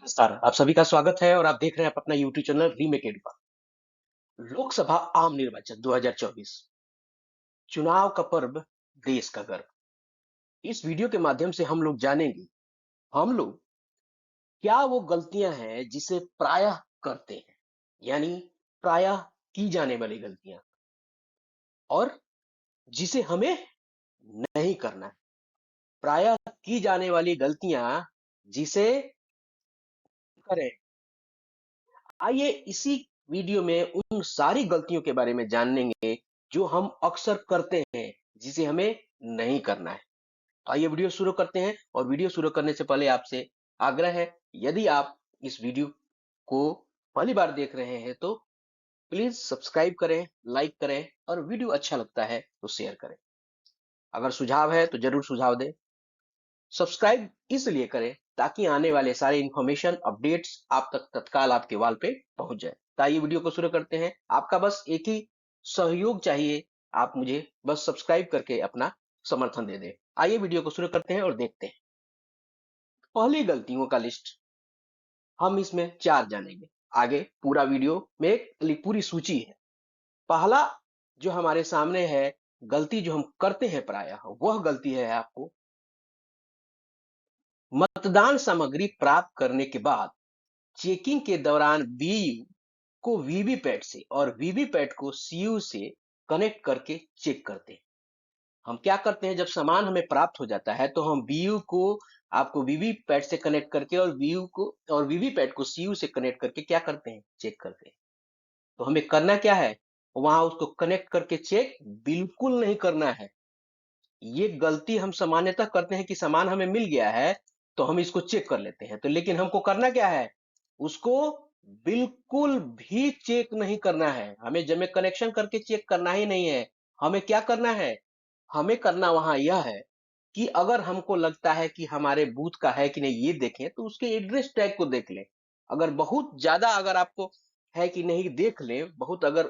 नमस्कार, आप सभी का स्वागत है और आप देख रहे हैं अपना यूट्यूब चैनल रीमेक एड पर। लोकसभा आम निर्वाचन 2024 चुनाव का पर्व, देश का गर्व। इस वीडियो के माध्यम से हम लोग जानेंगे, हम लोग क्या वो गलतियां हैं जिसे प्रायः करते हैं, यानी प्रायः की जाने वाली गलतियां, और जिसे हमें नहीं करना है। प्रायः की जाने वाली गलतियां जिसे करें। आइए इसी वीडियो में उन सारी गलतियों के बारे में जानेंगे जो हम अक्सर करते हैं, जिसे हमें नहीं करना है। आइए वीडियो शुरू करते हैं, और वीडियो शुरू करने से पहले आपसे आग्रह है, यदि आप इस वीडियो को पहली बार देख रहे हैं तो प्लीज सब्सक्राइब करें, लाइक करें, और वीडियो अच्छा लगता है तो शेयर करें। अगर सुझाव है तो जरूर सुझाव दें। सब्सक्राइब इसलिए करें ताकि आने वाले सारे इंफॉर्मेशन अपडेट्स आप तक तत्काल आपके वॉल पे पहुंच जाए। तो आइए वीडियो को शुरू करते हैं। आपका बस एक ही सहयोग चाहिए, आप मुझे बस सब्सक्राइब करके अपना समर्थन दे दें। आइए वीडियो को शुरू करते हैं और देखते हैं। पहली गलतियों का लिस्ट हम इसमें 4 जानेंगे। आगे पूरा वीडियो में एक पूरी सूची है। पहला जो हमारे सामने है, गलती जो हम करते हैं प्रायः, वह गलती है आपको मतदान सामग्री प्राप्त करने के बाद चेकिंग के दौरान बीयू को वीवीपैट से और वीवीपैट को सीयू से कनेक्ट करके चेक करते हैं। हम क्या करते हैं, जब सामान हमें प्राप्त हो जाता है तो हम बीयू को आपको वीवीपैट से कनेक्ट करके और बीयू को और वीवीपैट को सीयू से कनेक्ट करके क्या करते हैं, चेक करते हैं। तो हमें करना क्या है, वहां उसको कनेक्ट करके चेक बिल्कुल नहीं करना है। ये गलती हम सामान्यतः करते हैं कि सामान हमें मिल गया है तो हम इसको चेक कर लेते हैं, तो लेकिन हमको करना क्या है, उसको बिल्कुल भी चेक नहीं करना है। हमें जब में कनेक्शन करके चेक करना ही नहीं है। हमें क्या करना है, हमें करना वहां यह है कि अगर हमको लगता है कि हमारे बूथ का है कि नहीं, ये देखें तो उसके एड्रेस टैग को देख लें। अगर बहुत ज्यादा अगर आपको है कि नहीं, देख लें, बहुत अगर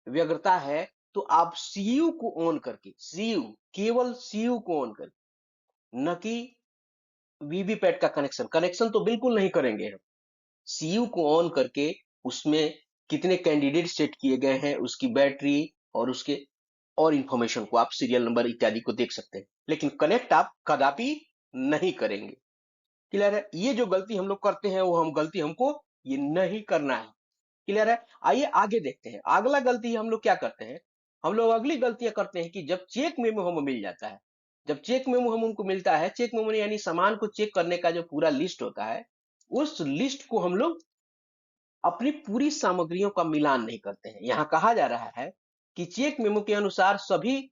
व्यग्रता है तो आप सीयू को ऑन करके, सीयू, केवल सीयू को ऑन करके, न कि वीवीपैट का कनेक्शन, कनेक्शन तो बिल्कुल नहीं करेंगे हम। सीयू को ऑन करके उसमें कितने कैंडिडेट सेट किए गए हैं, उसकी बैटरी और उसके और इंफॉर्मेशन को आप, सीरियल नंबर इत्यादि को देख सकते हैं, लेकिन कनेक्ट आप कदापि नहीं करेंगे। क्लियर है, ये जो गलती हम लोग करते हैं वो हम गलती हमको ये नहीं करना है। क्लियर है। आइए आगे देखते हैं। अगला गलती हम लोग क्या करते हैं, हम लोग अगली गलतियां करते हैं कि जब चेक मेमो हमें मिल जाता है, जब चेक मेमो हम उनको मिलता है, चेक मेमो यानी सामान को चेक करने का जो पूरा लिस्ट होता है, उस लिस्ट को हम लोग अपनी पूरी सामग्रियों का मिलान नहीं करते हैं। यहाँ कहा जा रहा है कि चेक मेमो के अनुसार सभी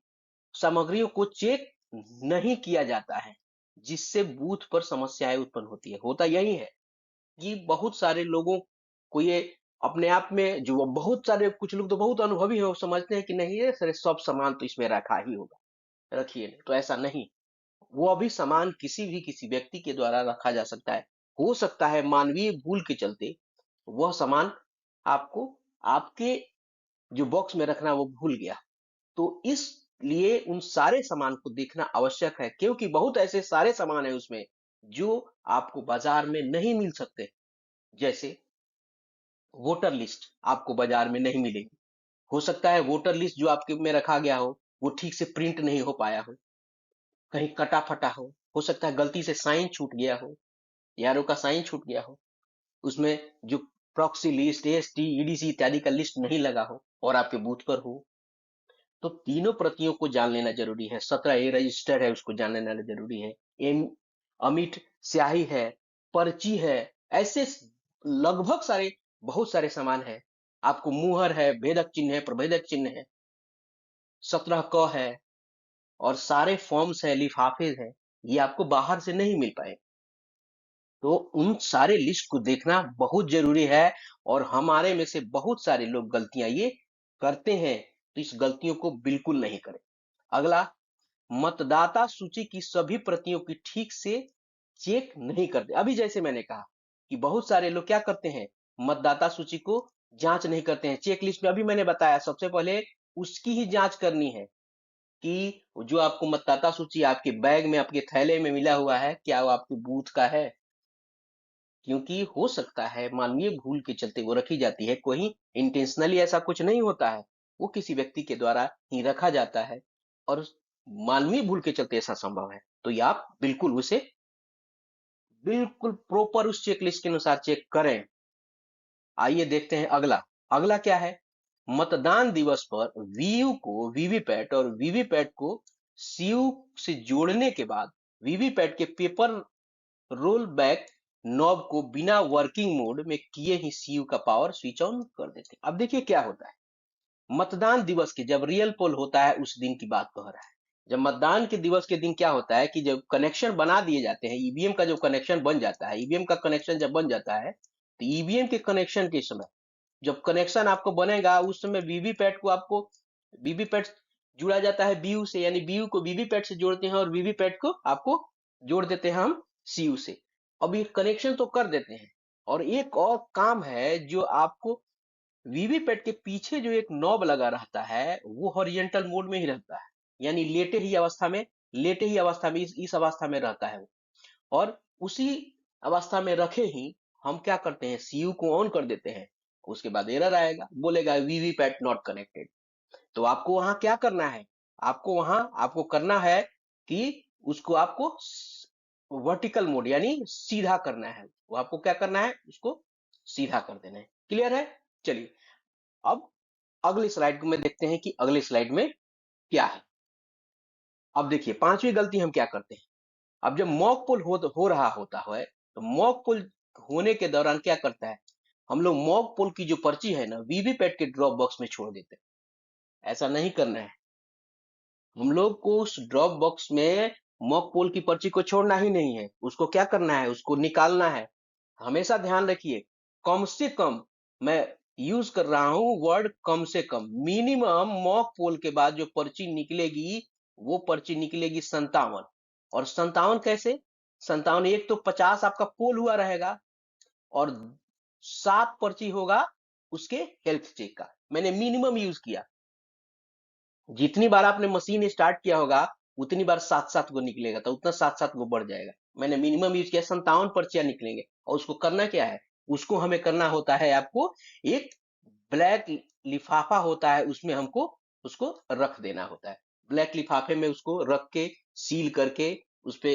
सामग्रियों को चेक नहीं किया जाता है, जिससे बूथ पर समस्याएं उत्पन्न होती है। होता यही है कि बहुत सारे लोगों को ये अपने आप में, जो बहुत सारे कुछ लोग तो बहुत अनुभवी है, वो समझते हैं कि नहीं, ये सारे सब सामान तो इसमें रखा ही होगा, रखिए नहीं, तो ऐसा नहीं। वो अभी सामान किसी व्यक्ति के द्वारा रखा जा सकता है। हो सकता है मानवीय भूल के चलते वह सामान आपको आपके जो बॉक्स में रखना वो भूल गया। तो इसलिए उन सारे सामान को देखना आवश्यक है, क्योंकि बहुत ऐसे सारे सामान है उसमें जो आपको बाजार में नहीं मिल सकते। जैसे वोटर लिस्ट आपको बाजार में नहीं मिलेगी। हो सकता है वोटर लिस्ट जो आपके में रखा गया हो वो ठीक से प्रिंट नहीं हो पाया हो, कहीं कटा फटा हो सकता है गलती से साइन छूट गया हो, यारों का साइन छूट गया हो, उसमें जो प्रॉक्सी लिस्ट, एएसटी, ईडीसी इत्यादि का लिस्ट नहीं लगा हो और आपके बूथ पर हो। तो तीनों प्रतियों को जान लेना जरूरी है। 17 ए रजिस्टर है, उसको जान लेना जरूरी है। एम अमिट स्याही है, पर्ची है, ऐसे लगभग सारे, बहुत सारे सामान है। आपको मुहर है, भेदक चिन्ह है, प्रभेदक चिन्ह है, 17 क है, और सारे फॉर्म्स है, लिफाफे है, ये आपको बाहर से नहीं मिल पाए। तो उन सारे लिस्ट को देखना बहुत जरूरी है, और हमारे में से बहुत सारे लोग गलतियां ये करते हैं, तो इस गलतियों को बिल्कुल नहीं करें। अगला, मतदाता सूची की सभी प्रतियों की ठीक से चेक नहीं करते। अभी जैसे मैंने कहा कि बहुत सारे लोग क्या करते हैं, मतदाता सूची को जांच नहीं करते हैं। चेक लिस्ट में अभी मैंने बताया, सबसे पहले उसकी ही जांच करनी है कि जो आपको मतदाता सूची आपके बैग में, आपके थैले में मिला हुआ है, क्या वो आपके बूथ का है। क्योंकि हो सकता है मानवीय भूल के चलते वो रखी जाती है, कोई इंटेंशनली ऐसा कुछ नहीं होता है, वो किसी व्यक्ति के द्वारा ही रखा जाता है और मानवीय भूल के चलते ऐसा संभव है। तो ये आप बिल्कुल उसे बिल्कुल प्रॉपर उस चेकलिस्ट के अनुसार चेक करें। आइए देखते हैं अगला। अगला क्या है? मतदान दिवस पर वीयू को वीवीपैट और वीवीपैट को सीयू से जोड़ने के बाद वीवीपैट के पेपर रोल बैक नॉब को बिना वर्किंग मोड में किए ही सीयू का पावर स्विच ऑन कर देते हैं। अब देखिए क्या होता है। मतदान दिवस के जब रियल पोल होता है उस दिन की बात कह रहा है। जब मतदान के दिवस के दिन क्या होता है कि जब कनेक्शन बना दिए जाते हैं, ईवीएम का जो कनेक्शन बन जाता है, ईवीएम का कनेक्शन जब बन जाता है तो ईवीएम के कनेक्शन के समय जब कनेक्शन आपको बनेगा उस समय वीवीपैट को आपको वीवीपैट जुड़ा जाता है बीयू से, यानी बीयू को वीवीपैट से जोड़ते हैं और वीवीपैट को आपको जोड़ देते हैं हम सीयू से। अब ये कनेक्शन तो कर देते हैं और एक और काम है जो आपको वीवीपैट के पीछे जो एक नॉब लगा रहता है वो हॉरिजेंटल मोड में ही रहता है, यानी लेटे ही अवस्था में इस अवस्था में रहता है वो। और उसी अवस्था में रखे ही हम क्या करते हैं, सीयू को ऑन कर देते हैं। उसके बाद एरर आएगा, बोलेगा वीवीपैट नॉट कनेक्टेड। तो आपको वहां क्या करना है, आपको करना है कि उसको आपको वर्टिकल मोड यानी सीधा करना है। वो आपको क्या करना है, उसको सीधा कर देना है। क्लियर है? चलिए अब अगली स्लाइड में देखते हैं कि अगली स्लाइड में क्या है। अब देखिए पांचवी गलती हम क्या करते हैं। अब जब मॉक पोल हो रहा होता है तो मॉक पोल होने के दौरान क्या करता है, हम लोग मॉक पोल की जो पर्ची है ना वीवीपैट के ड्रॉप बॉक्स में छोड़ देते हैं। ऐसा नहीं करना है। हम लोग को उस ड्रॉप बॉक्स में मॉक पोल की पर्ची को छोड़ना ही नहीं है, उसको क्या करना है, उसको निकालना है। हमेशा ध्यान रखिए, कम से कम, मैं यूज कर रहा हूं वर्ड कम से कम, मिनिमम मॉक पोल के बाद जो पर्ची निकलेगी वो पर्ची निकलेगी 57। और 57 कैसे? 57 एक तो 50 आपका पोल हुआ रहेगा और 7 पर्ची होगा उसके हेल्थ चेक का। मैंने मिनिमम यूज किया। जितनी बार आपने मशीन स्टार्ट किया होगा उतनी बार 7-7 गो निकलेगा, तो उतना 7-7 गो बढ़ जाएगा। मैंने मिनिमम यूज किया, 57 पर्चियां निकलेंगे। और उसको करना क्या है, उसको हमें करना होता है, आपको एक ब्लैक लिफाफा होता है उसमें हमको उसको रख देना होता है। ब्लैक लिफाफे में उसको रख के सील करके उस पे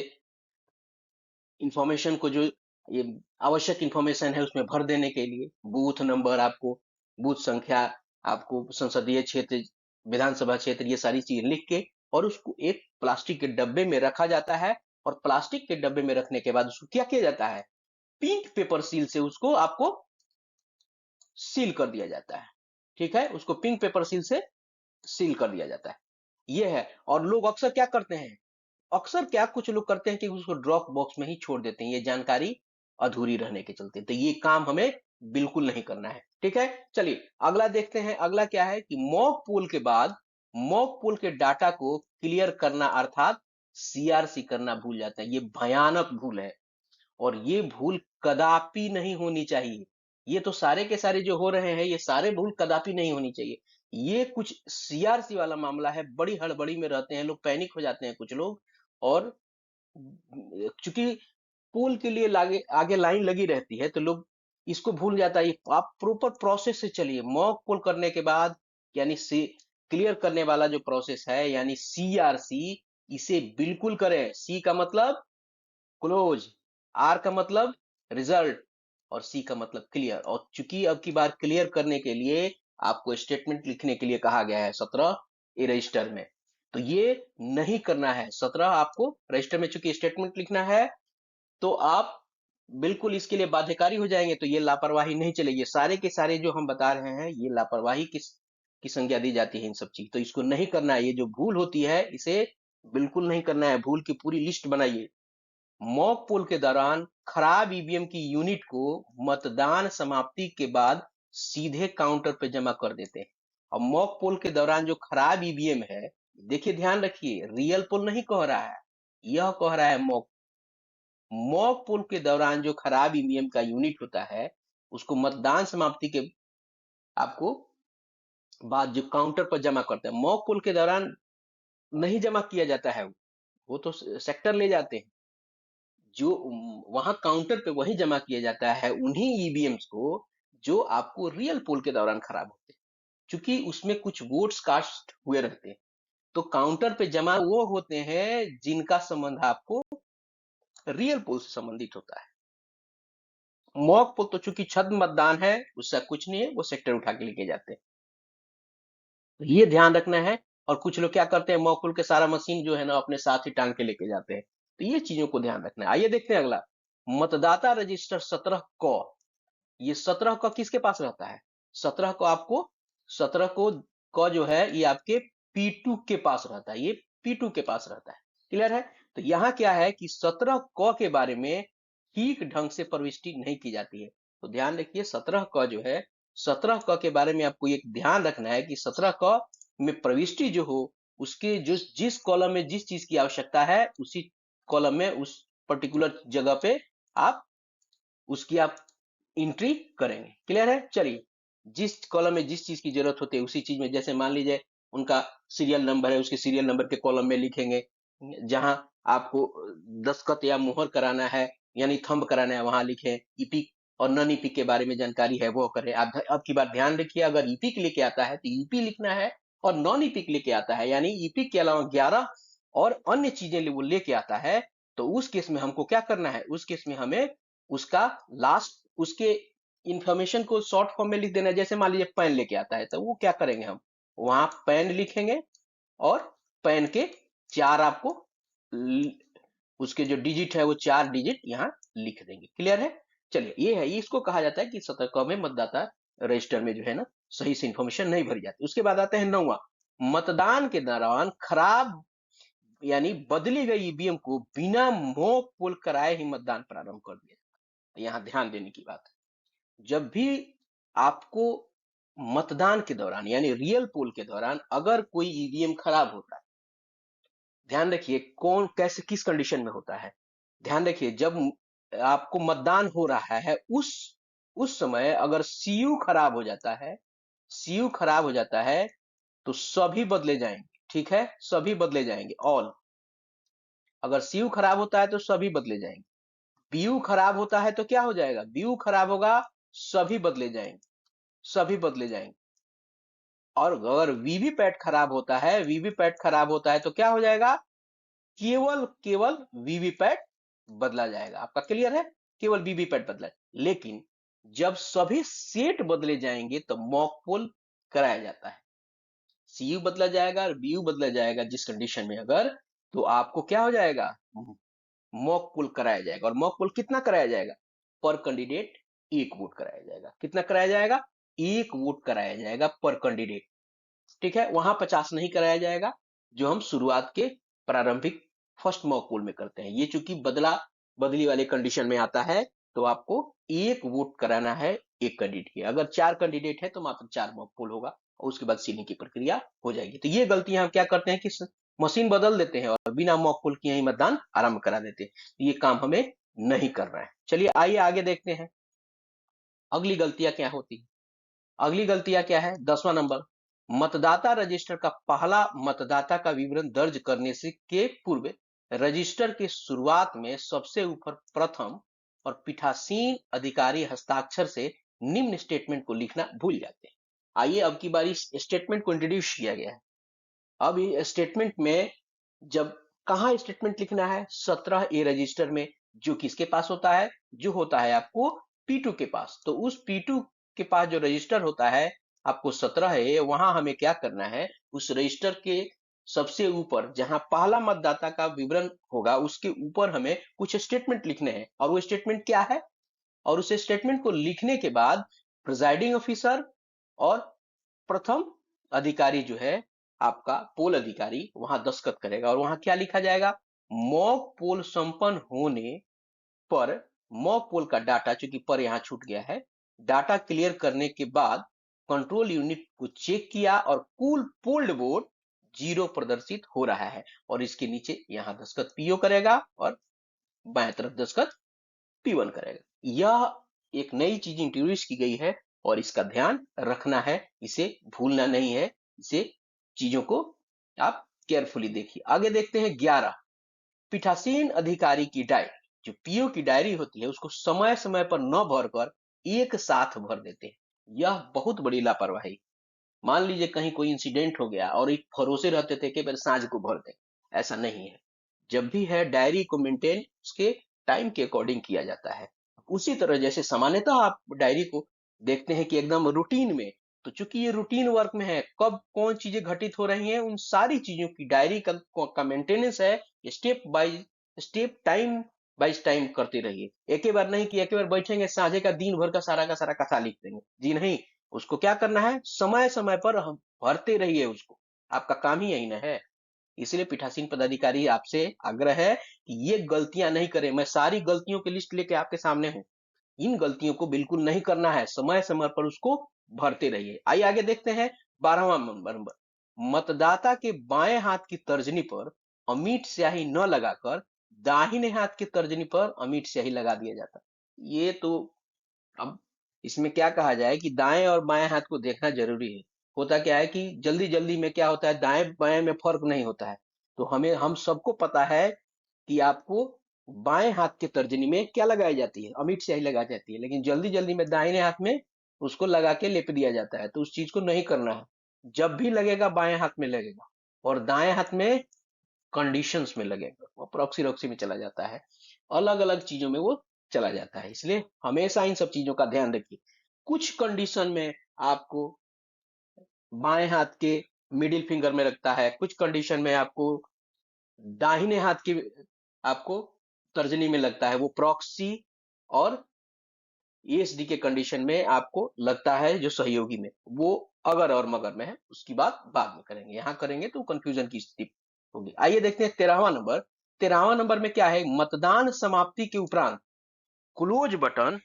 इंफॉर्मेशन को जो ये आवश्यक इंफॉर्मेशन है उसमें भर देने के लिए बूथ नंबर, आपको बूथ संख्या, आपको संसदीय क्षेत्र, विधानसभा क्षेत्र, ये सारी चीज लिख के और उसको एक प्लास्टिक के डब्बे में रखा जाता है। और प्लास्टिक के डब्बे में रखने के बाद उसको क्या किया जाता है, पिंक पेपर सील से उसको आपको सील कर दिया जाता है। ठीक है, उसको पिंक पेपर सील से सील कर दिया जाता है। ये है। और लोग अक्सर क्या करते हैं, अक्सर क्या कुछ लोग करते हैं कि उसको ड्रॉप बॉक्स में ही छोड़ देते हैं, ये जानकारी अधूरी रहने के चलते। तो ये काम हमें बिल्कुल नहीं करना है। ठीक है, चलिए अगला देखते हैं। अगला क्या है कि मॉक पोल के बाद मॉक पोल के डाटा को क्लियर करना अर्थात सीआरसी करना भूल जाते हैं। ये भयानक भूल है और ये भूल कदापि नहीं होनी चाहिए। ये तो सारे के सारे जो हो रहे हैं ये सारे भूल कदापि नहीं होनी चाहिए। ये कुछ सीआरसी वाला मामला है, बड़ी हड़बड़ी में रहते हैं लोग, पैनिक हो जाते हैं कुछ लोग। और चूंकि पोल के लिए आगे आगे लाइन लगी रहती है तो लोग इसको भूल जाता है। आप प्रॉपर प्रोसेस से चलिए। मॉक पोल करने के बाद यानी सी क्लियर करने वाला जो प्रोसेस है यानी सीआरसी, इसे बिल्कुल करें। सी का मतलब क्लोज, आर का मतलब रिजल्ट और सी का मतलब क्लियर। और चूंकि अब की बार क्लियर करने के लिए आपको स्टेटमेंट लिखने के लिए कहा गया है 17 ए रजिस्टर में, तो ये नहीं करना है। 17 आपको रजिस्टर में चूंकि स्टेटमेंट लिखना है तो आप बिल्कुल इसके लिए बाध्यकारी हो जाएंगे। तो ये लापरवाही नहीं चलेगी। सारे के सारे जो हम बता रहे हैं ये लापरवाही की संज्ञा दी जाती है इन सब चीज, तो इसको नहीं करना है। ये जो भूल होती है इसे बिल्कुल नहीं करना है। भूल की पूरी लिस्ट बनाइए। मॉक पोल के दौरान खराब ईवीएम की यूनिट को मतदान समाप्ति के बाद सीधे काउंटर पे जमा कर देते हैं। और मॉक पोल के दौरान जो खराब ईवीएम है, देखिए ध्यान रखिए, रियल पोल नहीं कह रहा है, यह कह रहा है मॉक। मॉक पोल के दौरान जो खराब ईवीएम का यूनिट होता है उसको मतदान समाप्ति के आपको बाद जो काउंटर पर जमा करते हैं। मॉक पोल के दौरान नहीं जमा किया जाता है, वो तो सेक्टर ले जाते हैं। जो वहां काउंटर पे वही जमा किया जाता है उन्हीं ईवीएम्स को जो आपको रियल पोल के दौरान खराब होते हैं, क्योंकि उसमें कुछ वोट्स कास्ट हुए रहते हैं। तो काउंटर पे जमा वो होते हैं जिनका संबंध आपको रियल पोल से संबंधित होता है। मॉक पोल तो चूंकि छद्म मतदान है, उससे कुछ नहीं है, वो सेक्टर उठा के लेके जाते हैं। तो ये ध्यान रखना है। और कुछ लोग क्या करते हैं, मॉक पोल के सारा मशीन जो है ना अपने साथ ही टांग के लेके जाते हैं। तो ये चीजों को ध्यान रखना है। आइए देखते हैं अगला, मतदाता रजिस्टर 17 क। ये 17 क किसके पास रहता है? 17 को आपको 17 को क जो है ये आपके P2 के पास रहता है, ये P2 के पास रहता है। क्लियर है? तो यहाँ क्या है कि 17 क के बारे में ठीक ढंग से प्रविष्टि नहीं की जाती है। तो ध्यान रखिए 17 क जो है, 17 क के बारे में आपको एक ध्यान रखना है कि 17 क में प्रविष्टि जो हो, उसके जो जिस कॉलम में जिस चीज की आवश्यकता है उसी कॉलम में उस पर्टिकुलर जगह पे आप उसकी आप एंट्री करेंगे। क्लियर है? चलिए, जिस कॉलम में जिस चीज की जरूरत होती है उसी चीज में, जैसे मान लीजिए उनका सीरियल नंबर है, उसके सीरियल नंबर के कॉलम में लिखेंगे। जहां आपको दस्तखत या मुहर कराना है यानी थंब कराना है वहां लिखें। ईपिक और नॉन ईपिक के बारे में जानकारी है वो करें। आप अब की बार ध्यान रखिए, अगर ईपिक लेके आता है तो ईपी लिखना है, और नॉन ईपिक लेके आता है यानी ईपिक के अलावा 11 और अन्य चीजें वो लेके आता है, तो उस केस में हमको क्या करना है? उस केस में हमें उसका लास्ट उसके इंफॉर्मेशन को शॉर्ट फॉर्म में लिख देना है। जैसे मान लीजिए पैन लेके आता है तो वो क्या करेंगे, हम वहां पैन लिखेंगे और पैन के 4 आपको उसके जो डिजिट है वो 4 डिजिट यहाँ लिख देंगे। क्लियर है? चलिए, ये है, इसको कहा जाता है कि सतर्क में मतदाता रजिस्टर में जो है ना सही से इंफॉर्मेशन नहीं भरी जाती। उसके बाद आता है 9वां, मतदान के दौरान खराब यानी बदली गई ईवीएम को बिना मोक पोल कराए ही मतदान प्रारंभ कर दिया। यहाँ ध्यान देने की बात है, जब भी आपको मतदान के दौरान यानी रियल पोल के दौरान अगर कोई ईवीएम खराब होता है, ध्यान रखिए कौन कैसे किस कंडीशन में होता है। ध्यान रखिए, जब आपको मतदान हो रहा है उस समय अगर सीयू खराब हो जाता है, सीयू खराब हो जाता है तो सभी बदले जाएंगे। ठीक है? सभी बदले जाएंगे, ऑल। अगर सीयू खराब होता है तो सभी बदले जाएंगे। बीयू खराब होता है तो क्या हो जाएगा? बीयू खराब होगा, सभी बदले जाएंगे, सभी बदले जाएंगे। और अगर वीवीपैट खराब होता है, वीवीपैट खराब होता है तो क्या हो जाएगा? केवल केवल वीवीपैट बदला जाएगा। आपका क्लियर है? केवल वीवीपैट बदला। लेकिन जब सभी सेट बदले जाएंगे तो मॉक पोल कराया जाता है। सीयू बदला जाएगा और बीयू बदला जाएगा जिस कंडीशन में अगर, तो आपको क्या हो जाएगा? मॉक पोल कराया जाएगा। और मॉक पोल कितना कराया जाएगा? पर कैंडिडेट 1 वोट कराया जाएगा। कितना कराया जाएगा? 1 वोट कराया जाएगा पर कैंडिडेट। ठीक है? वहां 50 नहीं कराया जाएगा जो हम शुरुआत के प्रारंभिक फर्स्ट मॉक पोल में करते हैं। ये चूंकि बदली वाले कंडीशन में आता है, तो आपको 1 वोट कराना है एक कैंडिडेट के। अगर 4 कैंडिडेट है तो मात्र 4 मॉक पोल होगा और उसके बाद सीलिंग की प्रक्रिया हो जाएगी। तो ये गलतियां हम क्या करते हैं कि मशीन बदल देते हैं और बिना मॉक पोल किए ही मतदान आरंभ करा देते हैं। ये काम हमें नहीं करना है। चलिए आइए आगे देखते हैं अगली गलतियां क्या होती है। अगली गलतियां क्या है? 10वां नंबर, मतदाता रजिस्टर का पहला मतदाता का विवरण दर्ज करने से के पूर्व रजिस्टर के शुरुआत में सबसे ऊपर प्रथम और पीठासीन अधिकारी हस्ताक्षर से निम्न स्टेटमेंट को लिखना भूल जाते हैं। आइए अब की बारी स्टेटमेंट को इंट्रोड्यूस किया गया है। अब इस स्टेटमेंट में जब कहा स्टेटमेंट लिखना है? 17A रजिस्टर में, जो किसके पास होता है? जो होता है आपको P2 के पास। तो उस P2 के पास जो रजिस्टर होता है आपको 17 है, वहां हमें क्या करना है? उस रजिस्टर के सबसे ऊपर जहां पहला मतदाता का विवरण होगा उसके ऊपर हमें कुछ स्टेटमेंट लिखने हैं। और वो स्टेटमेंट क्या है? और उस स्टेटमेंट को लिखने के बाद प्रिजाइडिंग ऑफिसर और प्रथम अधिकारी जो है आपका पोल अधिकारी वहां दस्तखत करेगा। और वहां क्या लिखा जाएगा? मॉक पोल संपन्न होने पर मॉक पोल का डाटा, चूंकि पर यहां छूट गया है, डाटा क्लियर करने के बाद कंट्रोल यूनिट को चेक किया और कुल पोल्ड वोट 0 प्रदर्शित हो रहा है। और इसके नीचे यहां दस्तखत पीओ करेगा और बाएं तरफ दस्तखत P1 करेगा। यह एक नई चीज इंट्रोड्यूस की गई है और इसका ध्यान रखना है, इसे भूलना नहीं है। इसे चीजों को आप केयरफुली देखिए। आगे देखते हैं 11, पीठासीन अधिकारी की डायरी। जो पीओ की डायरी होती है उसको समय समय पर न भरकर एक साथ भर देते हैं। यह बहुत बड़ी लापरवाही। मान लीजिए कहीं कोई इंसिडेंट हो गया और एक भरोसे रहते थे कि फिर साँझ को भर दें, ऐसा नहीं है। जब भी है डायरी को मेंटेन उसके टाइम के अकॉर्डिंग किया जाता है। उसी तरह जैसे सामान्यतः आप डायरी को देखते हैं कि एकदम रूटीन में, तो चूंकि ये रूटीन वर्क में है, कब कौन चीजें घटित हो रही हैं उन सारी चीजों की डायरी का मेंटेनेंस है। Step by step, time by time करते रहिए। एक ही बार नहीं कि एक ही बार बैठेंगे साझे का दिन भर का सारा कथा लिख देंगे, जी नहीं। उसको क्या करना है, समय समय पर हम भरते रहिए उसको। आपका काम ही यही ना है। इसलिए पीठासीन पदाधिकारी आपसे आग्रह है कि ये गलतियां नहीं करें। मैं सारी गलतियों की लिस्ट लेके आपके सामने हूँ। इन गलतियों को बिल्कुल नहीं करना है, समय समय पर उसको भरते रहिए। आइए आगे देखते हैं 12वां नंबर। मतदाता के बाएं हाथ की तर्जनी पर अमीट स्याही न लगाकर दाहिने हाथ की तर्जनी पर अमीट स्याही लगा दिया जाता। ये तो, अब इसमें क्या कहा जाए कि दाएं और बाएं हाथ को देखना जरूरी है। होता क्या है कि जल्दी जल्दी में क्या होता है, दाएं बाएं में फर्क नहीं होता है। तो हम सबको पता है कि आपको बाएं हाथ के तर्जनी में क्या लगाई जाती है, अमिट स्याही लगाई जाती है, लेकिन जल्दी जल्दी में दाहिने हाथ में उसको लगा के लेप दिया जाता है। तो उस चीज को नहीं करना है। जब भी लगेगा बाएं हाथ में लगेगा, और दाएं हाथ में कंडीशंस में लगेगा, वो प्रॉक्सी रॉक्सी में चला जाता है, अलग अलग चीजों में वो चला जाता है। इसलिए हमेशा इन सब चीजों का ध्यान रखिए। कुछ कंडीशन में आपको बाएं हाथ के मिडिल फिंगर में लगता है, कुछ कंडीशन में आपको दाहिने हाथ की आपको तर्जनी में लगता है, वो प्रॉक्सी और ईएसडी के कंडीशन में आपको लगता है जो सहयोगी में, वो अगर और मगर में है। उसकी बात बाद में करेंगे, यहां करेंगे तो कंफ्यूजन की स्थिति होगी। आइए देखते हैं 13वां नंबर। 13वां नंबर में क्या है, मतदान समाप्ति के उपरांत क्लोज बटन,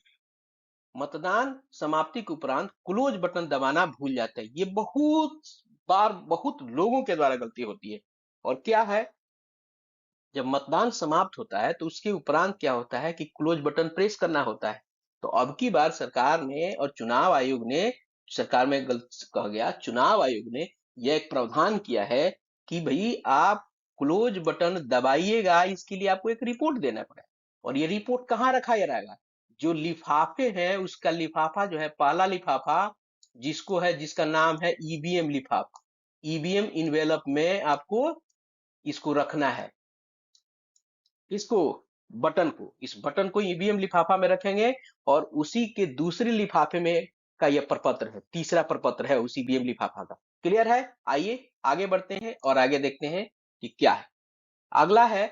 मतदान समाप्ति के उपरांत क्लोज बटन दबाना भूल जाते हैं। ये बहुत बार बहुत लोगों के द्वारा गलती होती है। और क्या है, जब मतदान समाप्त होता है तो उसके उपरांत क्या होता है कि क्लोज बटन प्रेस करना होता है। तो अब की बार सरकार ने और चुनाव आयोग ने, सरकार में गलत कह गया, चुनाव आयोग ने यह एक प्रावधान किया है कि भाई आप क्लोज बटन दबाइएगा, इसके लिए आपको एक रिपोर्ट देना पड़ेगा। और ये रिपोर्ट कहाँ रखा जाएगा, जो लिफाफे हैं उसका लिफाफा जो है, पहला लिफाफा जिसको है, जिसका नाम है ईवीएम लिफाफा, ईवीएम इन्वेलप में आपको इसको रखना है। इसको, बटन को, इस बटन को ईवीएम लिफाफा में रखेंगे, और उसी के दूसरे लिफाफे में का यह प्रपत्र है, तीसरा प्रपत्र है उस ईवीएम लिफाफा का। क्लियर है। आइए आगे बढ़ते हैं और आगे देखते हैं कि क्या है। अगला है,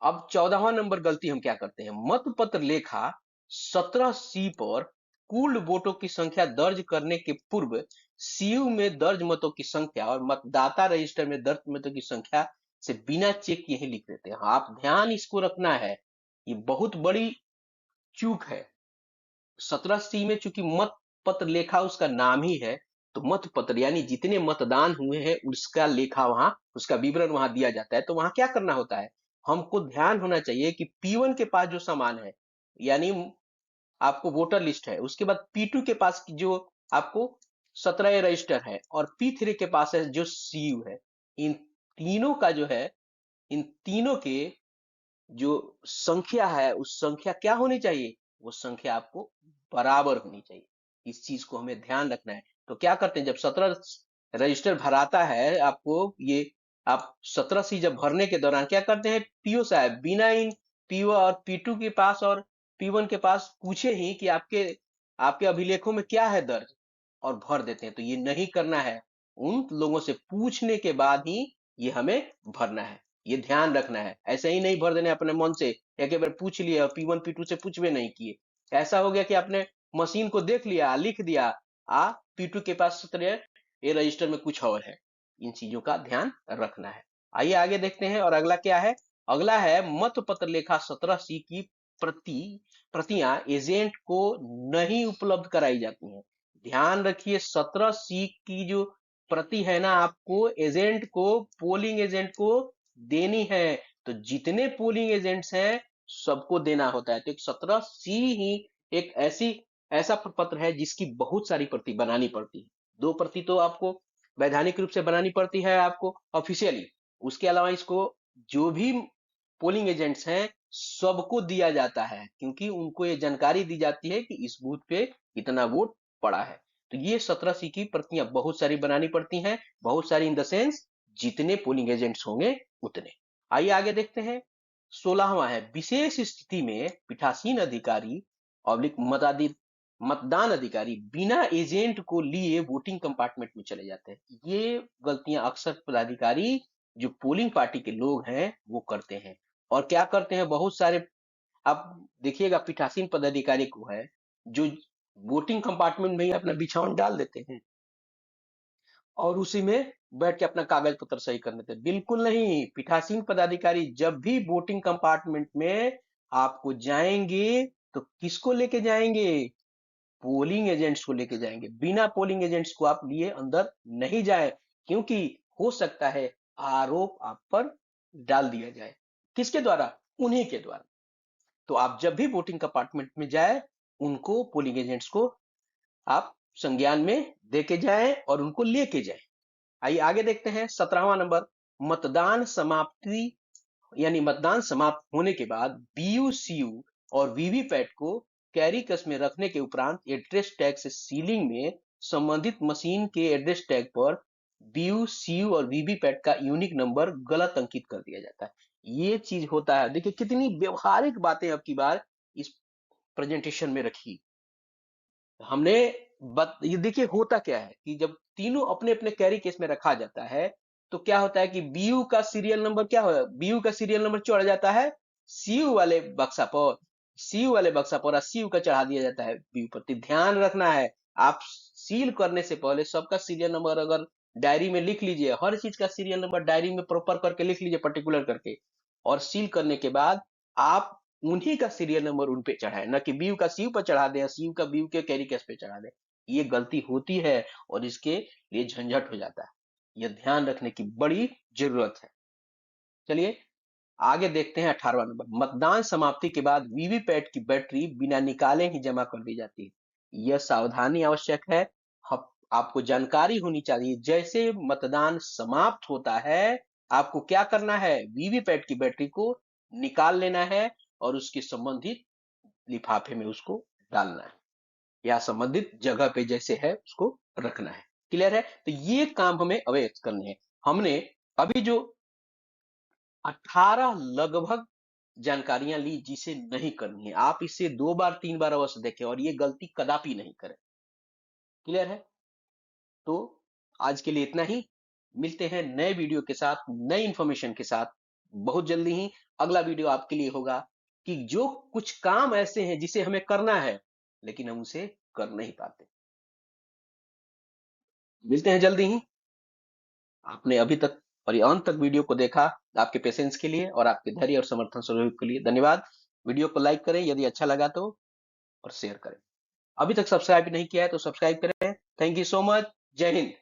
अब 14वां नंबर गलती हम क्या करते हैं, मतपत्र लेखा 17C पर कुल वोटों की संख्या दर्ज करने के पूर्व सीयू में दर्ज मतों की संख्या और मतदाता रजिस्टर में दर्ज मतों की संख्या से बिना चेक किए ही लिख देते हैं। आप ध्यान इसको रखना है, ये बहुत बड़ी चूक है। 17C में चूंकि मत पत्र लेखा उसका नाम ही है, तो मत पत्र यानी जितने मतदान हुए हैं उसका लेखा वहां, उसका विवरण वहां दिया जाता है। तो वहां क्या करना होता है, हमको ध्यान होना चाहिए कि P1 के पास जो सामान है, यानी आपको वोटर लिस्ट है, उसके बाद P2 के पास जो आपको 17 रजिस्टर है, और P3 के पास है जो सीयू है, इन तीनों का जो है, इन तीनों के जो संख्या है उस संख्या क्या होनी चाहिए, वो संख्या आपको बराबर होनी चाहिए। इस चीज को हमें ध्यान रखना है। तो क्या करते हैं, जब 17 रजिस्टर भराता है आपको ये, आप 17C जब भरने के दौरान क्या करते हैं, पीओ साहब बिना इन पीओ और P2 के पास और P1 के पास पूछे ही कि आपके आपके अभिलेखों में क्या है दर्ज, और भर देते हैं। तो ये नहीं करना है, उन लोगों से पूछने के बाद ही ये हमें भरना है। ये ध्यान रखना है, ऐसे ही नहीं भर देने अपने मन से, एक बार पूछ लिया और P1 P2 से पूछवे नहीं किए। ऐसा हो गया कि आपने मशीन को देख लिया, लिख दिया, P2 के पास 17, ये रजिस्टर में कुछ और है। इन चीजों का ध्यान रखना है। आइए आगे देखते हैं। और अगला क्या है, अगला है मत पत्र लेखा 17C की प्रतियां एजेंट को नहीं उपलब्ध कराई जाती हैं। ध्यान रखिए, 17C की जो प्रति है ना, आपको एजेंट को, पोलिंग एजेंट को देनी है। तो जितने पोलिंग एजेंट्स हैं सबको देना होता है। तो एक 17C ही एक ऐसा प्रपत्र है जिसकी बहुत सारी प्रति बनानी पड़ती है। 2 प्रति तो आपको वैधानिक रूप से बनानी पड़ती है आपको ऑफिशियली। उसके अलावा इसको जो भी पोलिंग एजेंट्स हैं सबको दिया जाता है, क्योंकि उनको ये जानकारी दी जाती है कि इस बूथ पे इतना वोट पड़ा है। तो ये 17C की प्रतियां बहुत सारी बनानी पड़ती हैं, बहुत सारी इन द सेंस जितने पोलिंग एजेंट्स होंगे उतने। आइए आगे देखते हैं। 16वां है, विशेष स्थिति में पीठासीन अधिकारी ऑब्लिक मतदान अधिकारी बिना एजेंट को लिए वोटिंग कंपार्टमेंट में चले जाते हैं। ये गलतियां अक्सर पदाधिकारी जो पोलिंग पार्टी के लोग हैं वो करते हैं। और क्या करते हैं, बहुत सारे, आप देखिएगा पीठासीन पदाधिकारी को है जो वोटिंग कंपार्टमेंट में ही अपना बिछावन डाल देते हैं और उसी में बैठ के अपना कागज पत्र सही कर लेते हैं। बिल्कुल नहीं, पीठासीन पदाधिकारी जब भी वोटिंग कंपार्टमेंट में आपको जाएंगे तो किसको लेके जाएंगे, पोलिंग एजेंट्स को लेके जाएंगे। बिना पोलिंग एजेंट्स को आप लिए अंदर नहीं जाए, क्योंकि हो सकता है आरोप आप पर डाल दिया जाए। किसके द्वारा, उन्हीं के द्वारा। तो आप जब भी वोटिंग कंपार्टमेंट में जाए उनको, पोलिंग एजेंट्स को आप संज्ञान में देके जाएं और उनको लेके जाएं। आइए आगे देखते हैं। 17वां नंबर, मतदान समाप्ति यानी मतदान समाप्त होने के बाद बीयू सीयू और वीवीपैट को कैरी कस में रखने के उपरांत एड्रेस टैग से सीलिंग में संबंधित मशीन के एड्रेस टैग पर बीयू सीयू और वीवीपैट का यूनिक नंबर गलत अंकित कर दिया जाता है। ये चीज होता है। देखिए कितनी व्यवहारिक बातें अब की बार इस प्रेजेंटेशन में रखी हमने। ये देखिए होता क्या है कि जब तीनों अपने अपने कैरी केस में रखा जाता है तो क्या होता है कि बीयू का सीरियल नंबर क्या हो, बीयू का सीरियल नंबर चढ़ जाता है सीयू वाले बक्सा पर, सीयू वाले बक्सा पर सीयू का चढ़ा दिया जाता है बीयू पर। तो ध्यान रखना है, आप सील करने से पहले सबका सीरियल नंबर अगर डायरी में लिख लीजिए, हर चीज का सीरियल नंबर डायरी में प्रॉपर करके लिख लीजिए, पर्टिकुलर करके, और सील करने के बाद आप उन्हीं का सीरियल नंबर उन पे चढ़ाए, न कि बीयू का सीयू पर चढ़ा दें, सीयू का बीयू के कैरी केस पे चढ़ा दें। ये गलती होती है और इसके लिए झंझट हो जाता है। यह ध्यान रखने की बड़ी जरूरत है। चलिए आगे देखते हैं। 18वां नंबर, मतदान समाप्ति के बाद वीवीपैट की बैटरी बिना निकाले ही जमा कर दी जाती है। यह सावधानी आवश्यक है। आपको जानकारी होनी चाहिए, जैसे मतदान समाप्त होता है आपको क्या करना है, वीवीपैट की बैटरी को निकाल लेना है और उसके संबंधित लिफाफे में उसको डालना है या संबंधित जगह पे जैसे है उसको रखना है। क्लियर है। तो ये काम हमें अवैध करने हैं। हमने अभी जो 18 लगभग जानकारियां ली जिसे नहीं करनी है, आप इसे 2 बार 3 बार अवश्य देखें और ये गलती कदापि नहीं करें। क्लियर है। तो आज के लिए इतना ही। मिलते हैं नए वीडियो के साथ, नई इंफॉर्मेशन के साथ बहुत जल्दी ही। अगला वीडियो आपके लिए होगा कि जो कुछ काम ऐसे हैं जिसे हमें करना है लेकिन हम उसे कर नहीं पाते। मिलते हैं जल्दी ही। आपने अभी तक और ये अंत तक वीडियो को देखा, आपके पेशेंस के लिए और आपके धैर्य और समर्थन सहयोग के लिए धन्यवाद। वीडियो को लाइक करें यदि अच्छा लगा तो, और शेयर करें। अभी तक सब्सक्राइब नहीं किया है तो सब्सक्राइब करें। Thank you so much. जय हिंद।